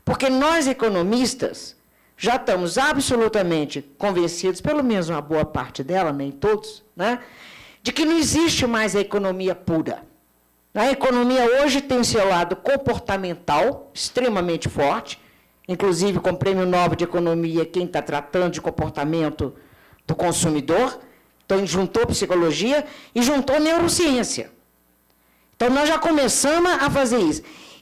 Porque nós, economistas, já estamos absolutamente convencidos, pelo menos uma boa parte dela, nem todos, né, de que não existe mais a economia pura. A economia hoje tem o seu lado comportamental, extremamente forte, inclusive com o Prêmio Nobel de Economia, quem está tratando de comportamento do consumidor. Então, juntou psicologia e juntou neurociência. Então, nós já começamos a fazer isso.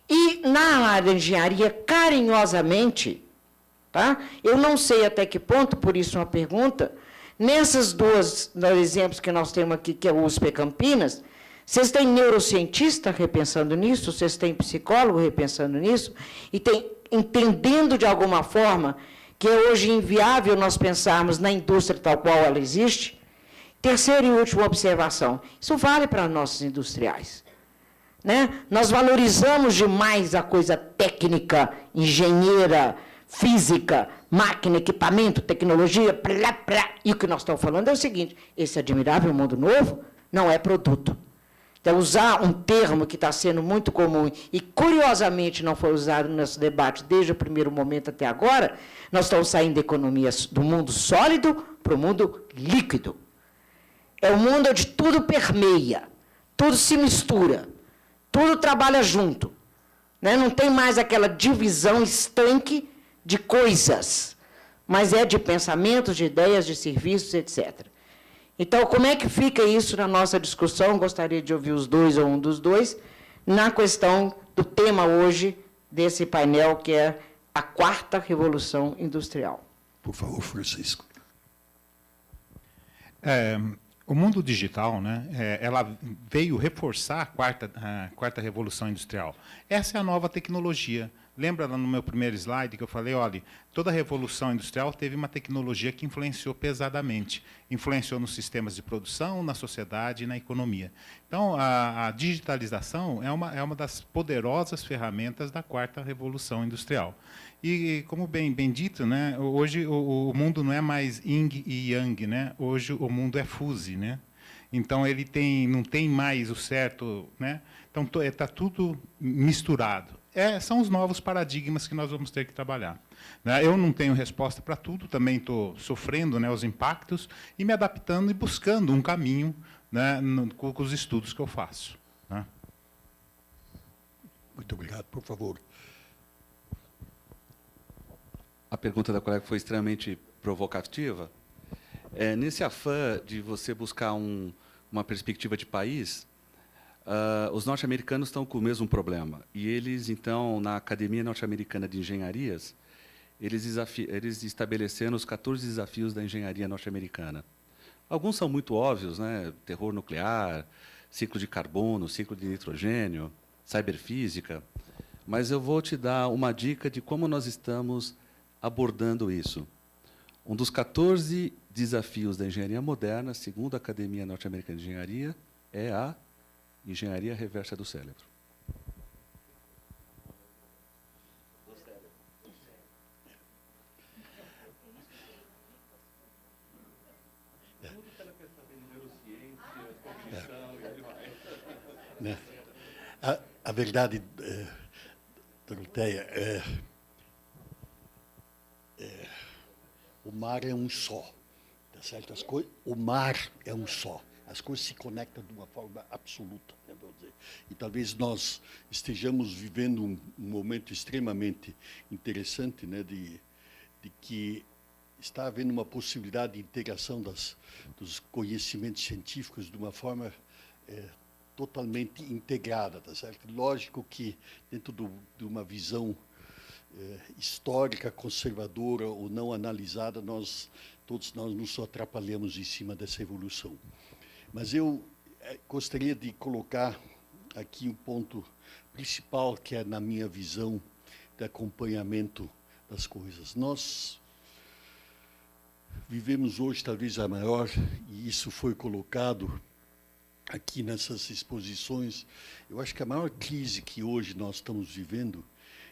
E, na área de engenharia, carinhosamente, tá? Eu não sei até que ponto, por isso uma pergunta, nessas duas exemplos que nós temos aqui, que é o USP e Campinas, vocês têm neurocientista repensando nisso, vocês têm psicólogo repensando nisso, e entendendo de alguma forma que é hoje inviável nós pensarmos na indústria tal qual ela existe. Terceira e última observação, isso vale para nossos industriais. Né? Nós valorizamos demais a coisa técnica, engenheira, física, máquina, equipamento, tecnologia, e o que nós estamos falando é o seguinte, esse admirável mundo novo não é produto. Então, usar um termo que está sendo muito comum e, curiosamente, não foi usado nesse debate desde o primeiro momento até agora, nós estamos saindo da economia do mundo sólido para o mundo líquido. É o mundo onde tudo permeia, tudo se mistura, tudo trabalha junto. Né? Não tem mais aquela divisão estanque de coisas, mas é de pensamentos, de ideias, de serviços, etc. Então, como é que fica isso na nossa discussão? Gostaria de ouvir os dois ou um dos dois, na questão do tema hoje desse painel, que é a quarta revolução industrial. Por favor, Francisco. O mundo digital, né, ela veio reforçar a quarta revolução industrial. Essa é a nova tecnologia. Lembra lá no meu primeiro slide que eu falei, olha, toda a revolução industrial teve uma tecnologia que influenciou pesadamente. Influenciou nos sistemas de produção, na sociedade e na economia. Então, a digitalização é uma das poderosas ferramentas da quarta revolução industrial. E, como bem dito, né, hoje o mundo não é mais yin e yang, né? Hoje o mundo é fuse, né? Então, ele não tem mais o certo, né? Então, está tudo misturado. São os novos paradigmas que nós vamos ter que trabalhar. Né? Eu não tenho resposta para tudo, também estou sofrendo, né, os impactos e me adaptando e buscando um caminho, né, com os estudos que eu faço. Né? Muito obrigado, por favor. A pergunta da colega foi extremamente provocativa. Nesse afã de você buscar uma perspectiva de país, Os norte-americanos estão com o mesmo problema. E eles, então, na Academia Norte-Americana de Engenharias, eles estabeleceram os 14 desafios da engenharia norte-americana. Alguns são muito óbvios, né? Terror nuclear, ciclo de carbono, ciclo de nitrogênio, cyberfísica. Mas eu vou te dar uma dica de como nós estamos abordando isso. Um dos 14 desafios da engenharia moderna, segundo a Academia Norte-Americana de Engenharia, é a engenharia reversa do cérebro. Né? A verdade, Doroteia, o mar é um só, tá certo? O mar é um só. As coisas se conectam de uma forma absoluta, né, vou dizer. E talvez nós estejamos vivendo um momento extremamente interessante, né, de que está havendo uma possibilidade de integração dos conhecimentos científicos de uma forma totalmente integrada, tá certo? Lógico que dentro de uma visão histórica, conservadora ou não analisada, todos nós nos atrapalhamos em cima dessa evolução. Mas eu gostaria de colocar aqui um ponto principal, que é na minha visão de acompanhamento das coisas. Nós vivemos hoje talvez a maior, e isso foi colocado aqui nessas exposições, eu acho que a maior crise que hoje nós estamos vivendo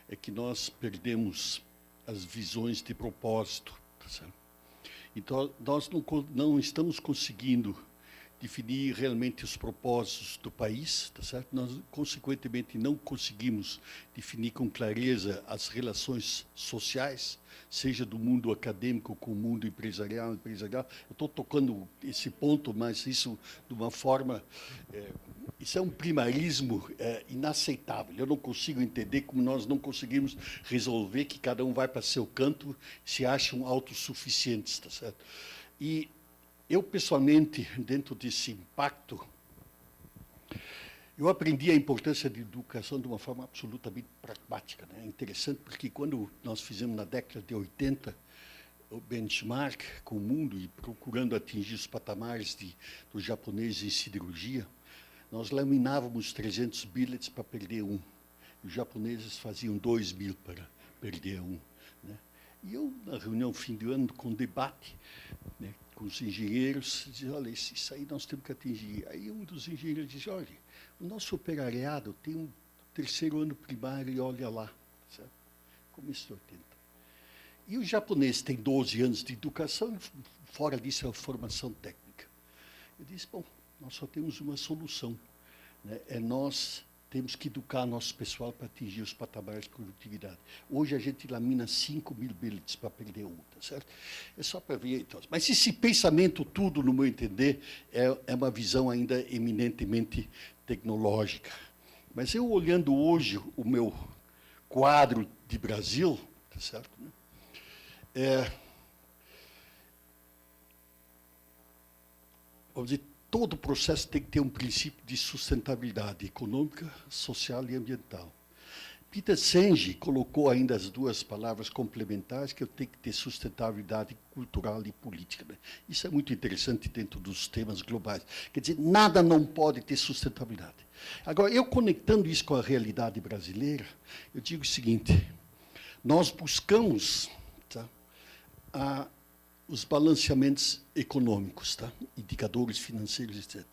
é que nós perdemos as visões de propósito. Tá certo? Então, nós não estamos conseguindo definir realmente os propósitos do país, tá certo? Nós, consequentemente, não conseguimos definir com clareza as relações sociais, seja do mundo acadêmico com o mundo empresarial. Eu estou tocando esse ponto, mas isso de uma forma... isso é um primarismo inaceitável. Eu não consigo entender como nós não conseguimos resolver que cada um vai para seu canto e se acham autossuficientes, tá certo? E eu, pessoalmente, dentro desse impacto, eu aprendi a importância da educação de uma forma absolutamente pragmática, né? É interessante porque quando nós fizemos na década de 80 o benchmark com o mundo e procurando atingir os patamares dos japoneses em siderurgia, nós laminávamos 300 billets para perder um. Os japoneses faziam 2.000 para perder um. Né? E eu, na reunião fim de ano, com debate, né, com os engenheiros, dizia, olha, isso aí nós temos que atingir. Aí um dos engenheiros disse, olha, o nosso operariado tem um 3º ano primário e olha lá, certo? Começo de 80. E o japonês tem 12 anos de educação, fora disso é a formação técnica. Eu disse, bom, nós só temos uma solução, né? Nós temos que educar nosso pessoal para atingir os patamares de produtividade. Hoje a gente lamina 5.000 billets para perder um, tá certo? É só para ver. Então. Mas esse pensamento tudo, no meu entender, é uma visão ainda eminentemente tecnológica. Mas eu, olhando hoje o meu quadro de Brasil, tá certo? Vamos dizer, todo o processo tem que ter um princípio de sustentabilidade econômica, social e ambiental. Peter Senge colocou ainda as duas palavras complementares, que eu tenho que ter sustentabilidade cultural e política. Né? Isso é muito interessante dentro dos temas globais. Quer dizer, nada não pode ter sustentabilidade. Agora, eu conectando isso com a realidade brasileira, eu digo o seguinte, nós buscamos os balanceamentos econômicos, tá? Indicadores financeiros, etc.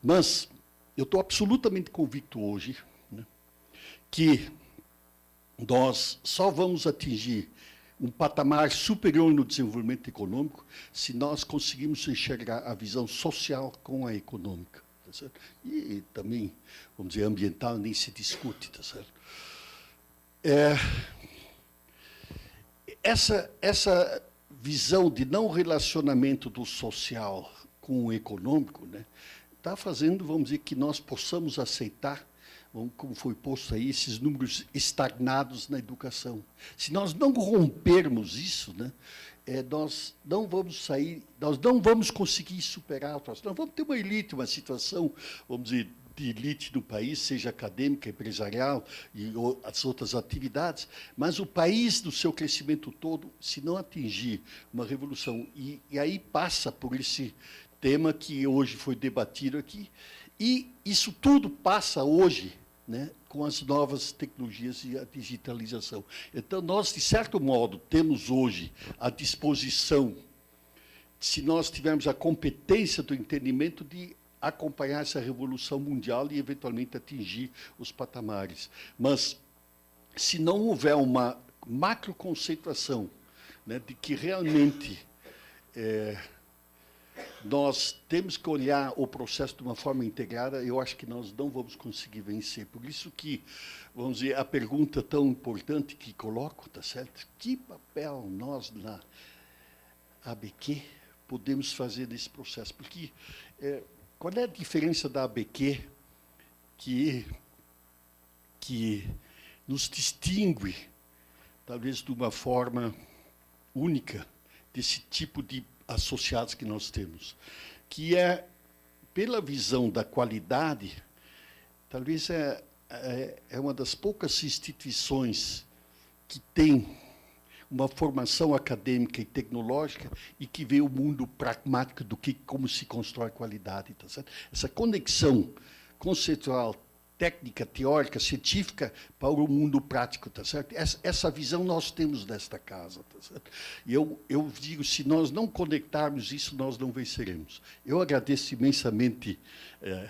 Mas eu estou absolutamente convicto hoje, né, que nós só vamos atingir um patamar superior no desenvolvimento econômico se nós conseguirmos enxergar a visão social com a econômica. Tá certo? E também, vamos dizer, ambiental nem se discute. Tá certo? Essa visão de não relacionamento do social com o econômico, né, está fazendo, vamos dizer, que nós possamos aceitar, como foi posto aí, esses números estagnados na educação. Se nós não rompermos isso, né, nós não vamos sair, nós não vamos conseguir superar. Nós vamos ter uma elite, uma situação, vamos dizer, de elite no país, seja acadêmica, empresarial e as outras atividades, mas o país, no seu crescimento todo, se não atingir uma revolução, e aí passa por esse tema que hoje foi debatido aqui, e isso tudo passa hoje, né, com as novas tecnologias e a digitalização. Então, nós, de certo modo, temos hoje à disposição, se nós tivermos a competência do entendimento de acompanhar essa revolução mundial e, eventualmente, atingir os patamares. Mas, se não houver uma macroconceituação, né, de que realmente nós temos que olhar o processo de uma forma integrada, eu acho que nós não vamos conseguir vencer. Por isso que, vamos dizer, a pergunta tão importante que coloco, tá certo? Que papel nós, na ABQ, podemos fazer nesse processo? Porque qual é a diferença da ABQ que nos distingue, talvez de uma forma única, desse tipo de associados que nós temos? Que é, pela visão da qualidade, talvez é uma das poucas instituições que tem uma formação acadêmica e tecnológica e que vê o mundo pragmático do que como se constrói qualidade, tá certo? Essa conexão conceitual, técnica, teórica, científica para o mundo prático, tá certo? Essa visão nós temos nesta casa, tá certo? E eu digo, se nós não conectarmos isso, nós não venceremos. Eu agradeço imensamente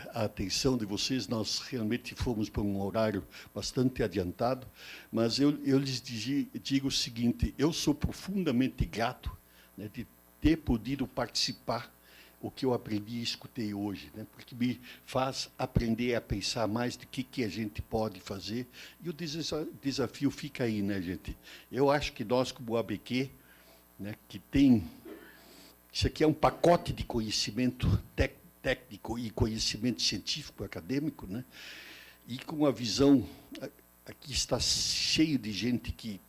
a atenção de vocês. Nós realmente fomos para um horário bastante adiantado, mas eu lhes digo o seguinte: eu sou profundamente grato, né, de ter podido participar o que eu aprendi e escutei hoje, né, porque me faz aprender a pensar mais de que a gente pode fazer, e o desafio fica aí, né, gente? Eu acho que nós, como o ABQ, né, que tem... Isso aqui é um pacote de conhecimento técnico e conhecimento científico, acadêmico, né, e com a visão... Aqui está cheio de gente que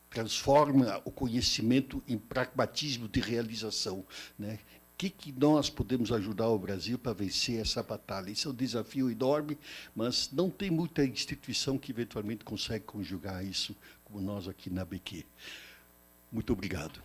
transforma o conhecimento em pragmatismo de realização, né? Que nós podemos ajudar o Brasil para vencer essa batalha? Isso é um desafio enorme, mas não tem muita instituição que eventualmente consegue conjugar isso, como nós aqui na ABQ. Muito obrigado.